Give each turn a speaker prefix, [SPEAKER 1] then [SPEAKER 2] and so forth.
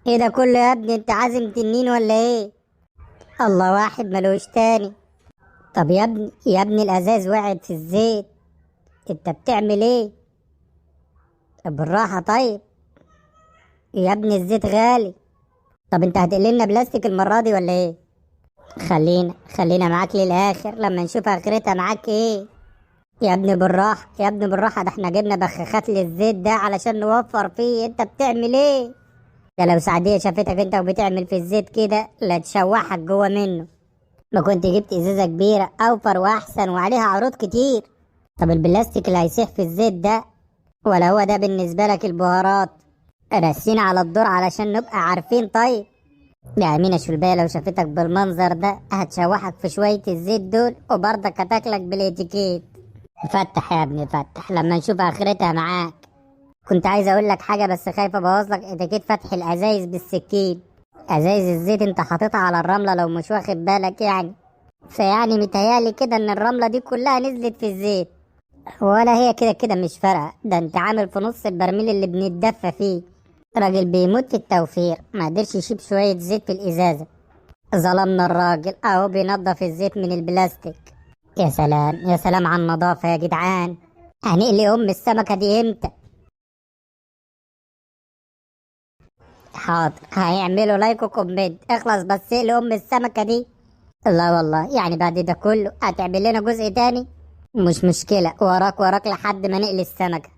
[SPEAKER 1] ايه ده كله يا ابني؟ انت عازم تنين ولا ايه؟ الله واحد ملوش تاني. طب يا ابني الازاز وقعت في الزيت. انت بتعمل ايه؟ طب بالراحة طيب. يا ابني الزيت غالي. طب انت هتقللنا بلاستيك المرة دي ولا ايه؟ خلينا معاك للاخر لما نشوف اخرتها معاك ايه. يا ابني بالراحة يا ابني بالراحة، ده احنا جبنا بخاخات للزيت ده علشان نوفر فيه، انت بتعمل ايه؟ ده لو سعدية شافتك انت وبتعمل في الزيت كده لا تشوحك جوه منه. ما كنت جبت ازازة كبيرة اوفر واحسن وعليها عروض كتير. طب البلاستيك اللي هيسيح في الزيت ده، ولا هو ده بالنسبة لك البهارات؟ رسينا على الدور علشان نبقى عارفين طيب. يا أمينة شلباية لو شافتك بالمنظر ده هتشوحك في شوية الزيت دول وبرضك هتاكلك بالاتيكيت. فتح يا ابني فتح لما نشوف آخرتها معاك. كنت عايز أقول لك حاجة بس خايف أبوظلك اتيكيت فتح الأزايز بالسكين. أزايز الزيت أنت حاططها على الرملة لو مش واخد بالك يعني. فيعني متهيألي كده إن الرملة دي كلها نزلت في الزيت. ولا هي كده كده مش فارقة، ده أنت عامل في نص البرميل اللي بنتدفى فيه. راجل بيموت في التوفير ما قدرش يشيب شوية زيت في الإزازة. ظلمنا الراجل اهو بينضف الزيت من البلاستيك. يا سلام يا سلام على النظافة يا جدعان. هنقلي السمكة دي امتى؟ حاضر هيعملوا لايك وكومنت، اخلص بس اقلي السمكة دي. لا والله يعني بعد ده كله هتعمل لنا جزء تاني؟ مش مشكلة، وراك وراك لحد ما نقلي السمكة.